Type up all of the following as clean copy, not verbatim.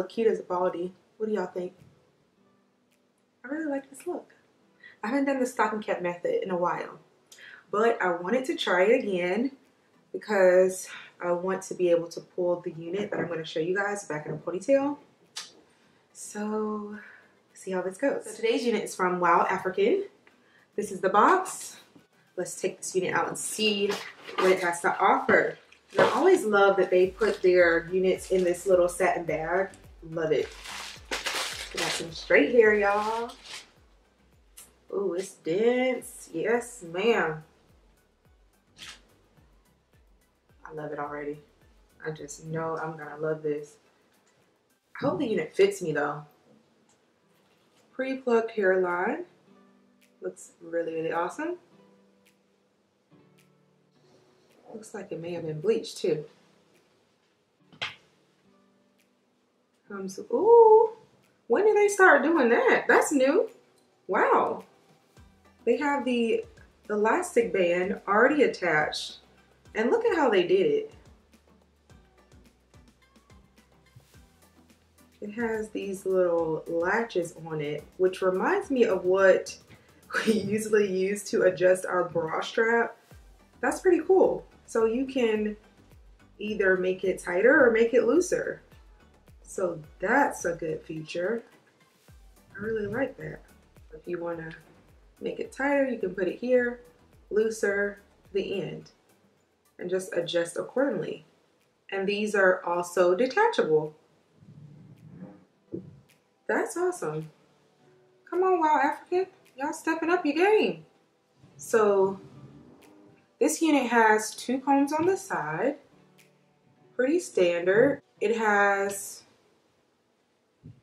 look cute as a baldy. What do y'all think? I really like this look. I haven't done the stocking cap method in a while, but I wanted to try it again because I want to be able to pull the unit that I'm going to show you guys back in a ponytail. So, see how this goes. So today's unit is from WowAfrican. This is the box. Let's take this unit out and see what it has to offer. And I always love that they put their units in this little satin bag. Love it. We got some straight hair, y'all. Oh, it's dense. Yes, ma'am. I love it already. I just know I'm gonna love this. I hope the unit fits me though. Pre-plucked hairline. Looks really, really awesome. Looks like it may have been bleached too. Ooh, when did they start doing that? That's new. Wow. They have the elastic band already attached. And look at how they did it. It has these little latches on it, which reminds me of what we usually use to adjust our bra strap. That's pretty cool. So you can either make it tighter or make it looser. So that's a good feature. I really like that. If you want to make it tighter, you can put it here, looser, the end, and just adjust accordingly. And these are also detachable. That's awesome. Come on, WowAfrican. Y'all stepping up your game. So this unit has 2 combs on the side. Pretty standard. It has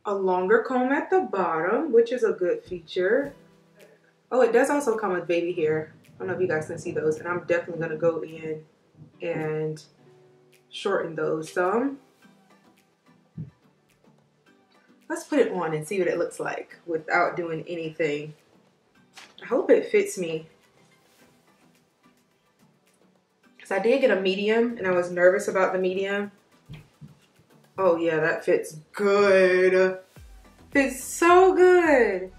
a longer comb at the bottom, which is a good feature. Oh, it does also come with baby hair. I don't know if you guys can see those, and I'm definitely gonna go in and shorten those some. Let's put it on and see what it looks like without doing anything. I hope it fits me. Because I did get a medium and I was nervous about the medium. Oh yeah, that fits good. Fits so good.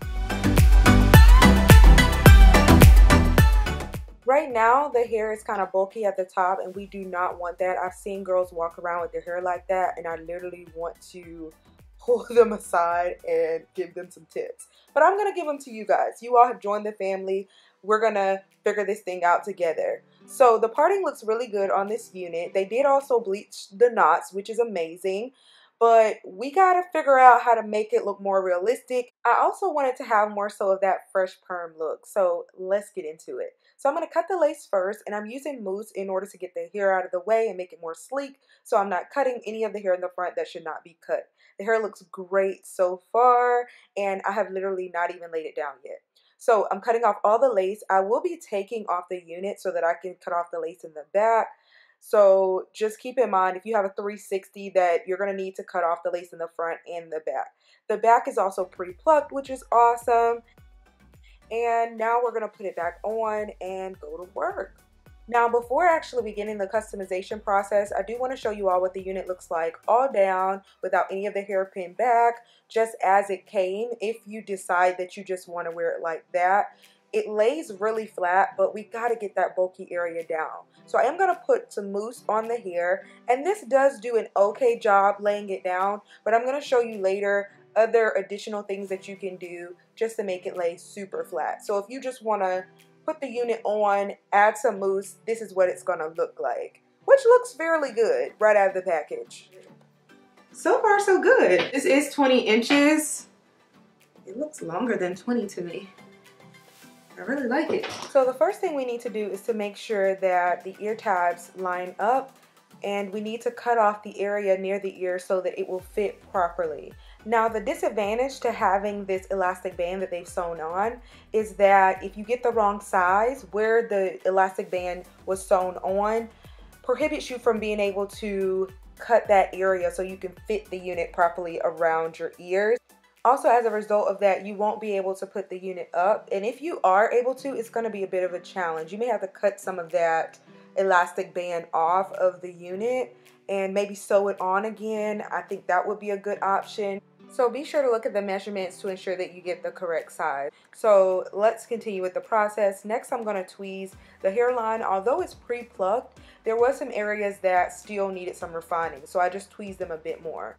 Right now, the hair is kind of bulky at the top and we do not want that. I've seen girls walk around with their hair like that and I literally want to pull them aside and give them some tips. But I'm going to give them to you guys. You all have joined the family. We're going to figure this thing out together. So the parting looks really good on this unit. They did also bleach the knots, which is amazing. But we got to figure out how to make it look more realistic. I also wanted to have more so of that fresh perm look. So let's get into it. So I'm going to cut the lace first, and I'm using mousse in order to get the hair out of the way and make it more sleek. So I'm not cutting any of the hair in the front that should not be cut. The hair looks great so far, and I have literally not even laid it down yet. So I'm cutting off all the lace. I will be taking off the unit so that I can cut off the lace in the back. So just keep in mind, if you have a 360, that you're going to need to cut off the lace in the front and the back. The back is also pre-plucked, which is awesome. And now we're going to put it back on and go to work. Now, before actually beginning the customization process, I do want to show you all what the unit looks like all down without any of the hair pinned back, just as it came. If you decide that you just want to wear it like that, it lays really flat, but we got to get that bulky area down. So I am going to put some mousse on the hair, and this does do an okay job laying it down, but I'm going to show you later other additional things that you can do just to make it lay super flat. So if you just want to put the unit on, add some mousse, this is what it's going to look like, which looks fairly good right out of the package. So far so good. This is 20 inches. It looks longer than 20 to me. I really like it. So the first thing we need to do is to make sure that the ear tabs line up, and we need to cut off the area near the ear so that it will fit properly. Now, the disadvantage to having this elastic band that they've sewn on is that if you get the wrong size, where the elastic band was sewn on prohibits you from being able to cut that area so you can fit the unit properly around your ears. Also, as a result of that, you won't be able to put the unit up, and if you are able to, it's going to be a bit of a challenge. You may have to cut some of that elastic band off of the unit, and maybe sew it on again, I think that would be a good option. So be sure to look at the measurements to ensure that you get the correct size. So let's continue with the process. Next, I'm going to tweeze the hairline. Although it's pre-plucked, there was some areas that still needed some refining, so I just tweezed them a bit more.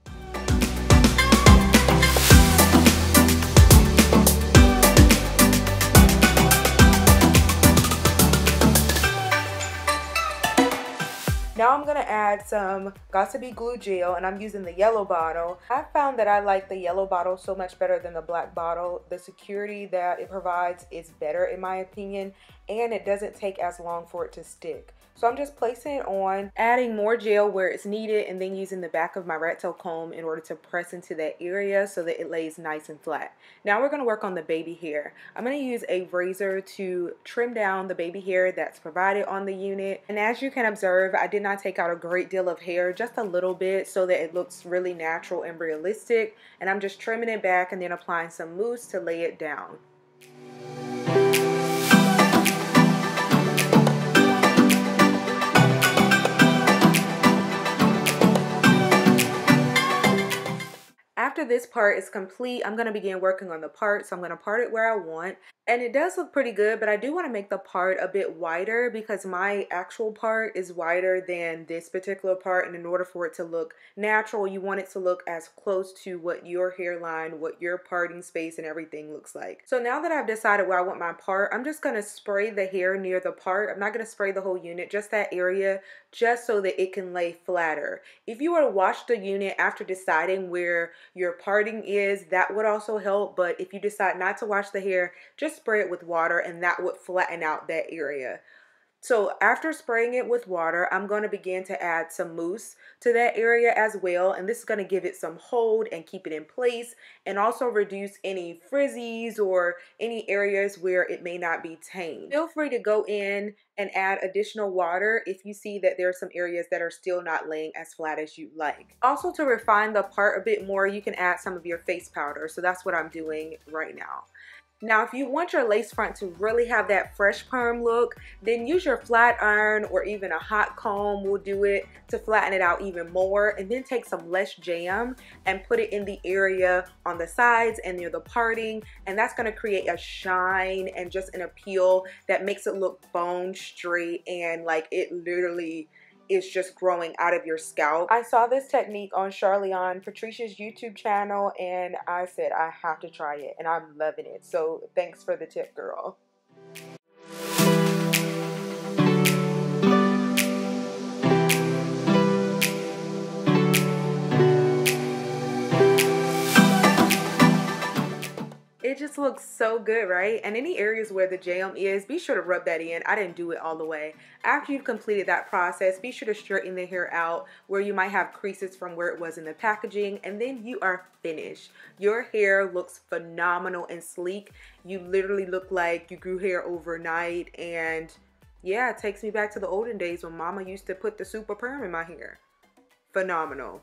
Now I'm going to add some Got2b glue gel, and I'm using the yellow bottle. I found that I like the yellow bottle so much better than the black bottle. The security that it provides is better in my opinion, and it doesn't take as long for it to stick. So I'm just placing it on, adding more gel where it's needed, and then using the back of my rat tail comb in order to press into that area so that it lays nice and flat. Now we're going to work on the baby hair. I'm going to use a razor to trim down the baby hair that's provided on the unit. And as you can observe, I did not take out a great deal of hair, just a little bit, so that it looks really natural and realistic. And I'm just trimming it back and then applying some mousse to lay it down. After this part is complete, I'm going to begin working on the part. So I'm going to part it where I want. And it does look pretty good, but I do want to make the part a bit wider because my actual part is wider than this particular part. And in order for it to look natural, you want it to look as close to what your hairline, what your parting space and everything looks like. So now that I've decided where I want my part, I'm just going to spray the hair near the part. I'm not going to spray the whole unit, just that area, just so that it can lay flatter. If you were to wash the unit after deciding where your parting is, that would also help. But if you decide not to wash the hair, just spray it with water and that would flatten out that area. So after spraying it with water, I'm going to begin to add some mousse to that area as well, and this is going to give it some hold and keep it in place, and also reduce any frizzies or any areas where it may not be tamed. Feel free to go in and add additional water if you see that there are some areas that are still not laying as flat as you'd like. Also, to refine the part a bit more, you can add some of your face powder, so that's what I'm doing right now. Now, if you want your lace front to really have that fresh perm look, then use your flat iron or even a hot comb will do it to flatten it out even more. And then take some less jam and put it in the area on the sides and near the parting. And that's going to create a shine and just an appeal that makes it look bone straight and like it literally is just growing out of your scalp. I saw this technique on Charlie Patricia's YouTube channel and I said I have to try it and I'm loving it. So thanks for the tip, girl. It just looks so good, right? And any areas where the jam is, be sure to rub that in. I didn't do it all the way. After you've completed that process, be sure to straighten the hair out where you might have creases from where it was in the packaging, and then you are finished. Your hair looks phenomenal and sleek. You literally look like you grew hair overnight, and yeah, it takes me back to the olden days when mama used to put the super perm in my hair. Phenomenal.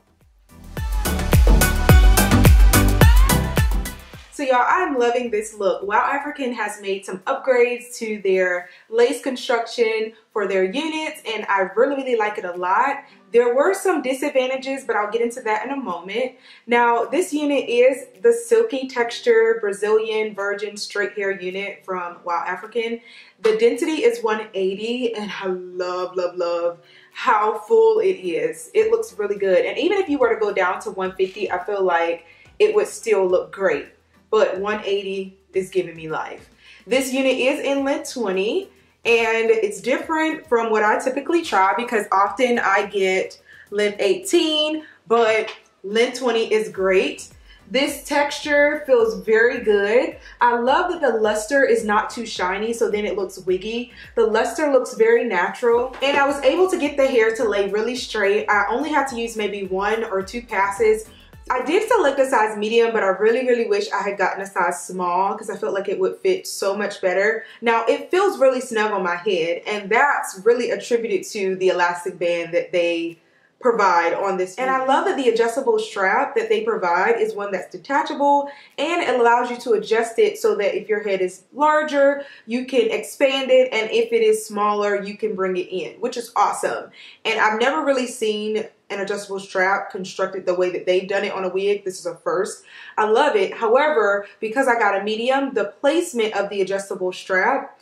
So y'all, I'm loving this look. WowAfrican has made some upgrades to their lace construction for their units, and I really like it a lot. There were some disadvantages, but I'll get into that in a moment. Now, this unit is the Silky Texture Brazilian Virgin Straight Hair unit from WowAfrican. The density is 180, and I love how full it is. It looks really good. And even if you were to go down to 150, I feel like it would still look great. But 180 is giving me life. This unit is in length 20, and it's different from what I typically try because often I get length 18, but length 20 is great. This texture feels very good. I love that the luster is not too shiny, so then it looks wiggy. The luster looks very natural, and I was able to get the hair to lay really straight. I only had to use maybe 1 or 2 passes. I did select a size medium, but I really wish I had gotten a size small because I felt like it would fit so much better. Now, it feels really snug on my head, and that's really attributed to the elastic band that they provide on this. And I love that the adjustable strap that they provide is one that's detachable, and it allows you to adjust it so that if your head is larger, you can expand it, and if it is smaller, you can bring it in, which is awesome. And I've never really seen an adjustable strap constructed the way that they've done it on a wig. This is a first. I love it. However, because I got a medium, the placement of the adjustable strap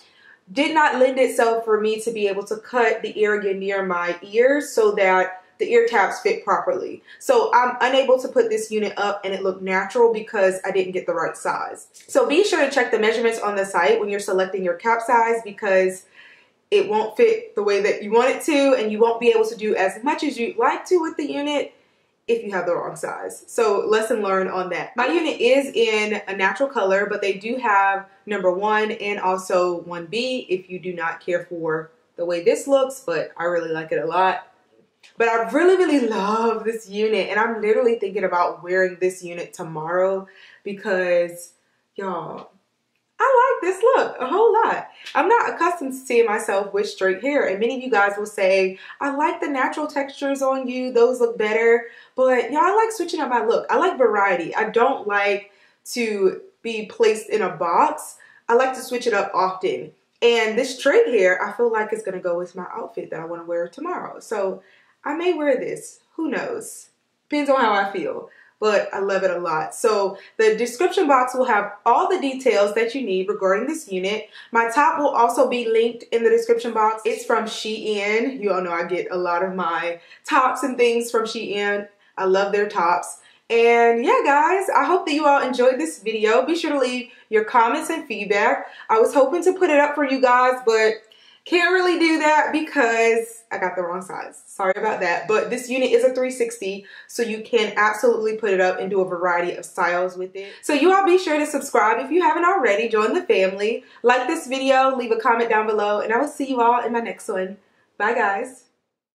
did not lend itself for me to be able to cut the area near my ears so that the ear tabs fit properly. So I'm unable to put this unit up and it looked natural because I didn't get the right size. So be sure to check the measurements on the site when you're selecting your cap size, because it won't fit the way that you want it to, and you won't be able to do as much as you'd like to with the unit if you have the wrong size. So lesson learned on that. My unit is in a natural color, but they do have number 1 and also 1B if you do not care for the way this looks, but I really like it a lot. But I really love this unit, and I'm literally thinking about wearing this unit tomorrow because, y'all, I like this look a whole lot. I'm not accustomed to seeing myself with straight hair, and many of you guys will say, I like the natural textures on you, those look better. But y'all, I like switching up my look. I like variety. I don't like to be placed in a box. I like to switch it up often. And this straight hair, I feel like it's gonna go with my outfit that I wanna wear tomorrow. So I may wear this, who knows? Depends on how I feel. But I love it a lot. So the description box will have all the details that you need regarding this unit. My top will also be linked in the description box. It's from Shein. You all know I get a lot of my tops and things from Shein. I love their tops. And yeah, guys, I hope that you all enjoyed this video. Be sure to leave your comments and feedback. I was hoping to put it up for you guys, but can't really do that because I got the wrong size. Sorry about that. But this unit is a 360, so you can absolutely put it up and do a variety of styles with it. So you all be sure to subscribe if you haven't already. Join the family. Like this video, leave a comment down below, and I will see you all in my next one. Bye, guys.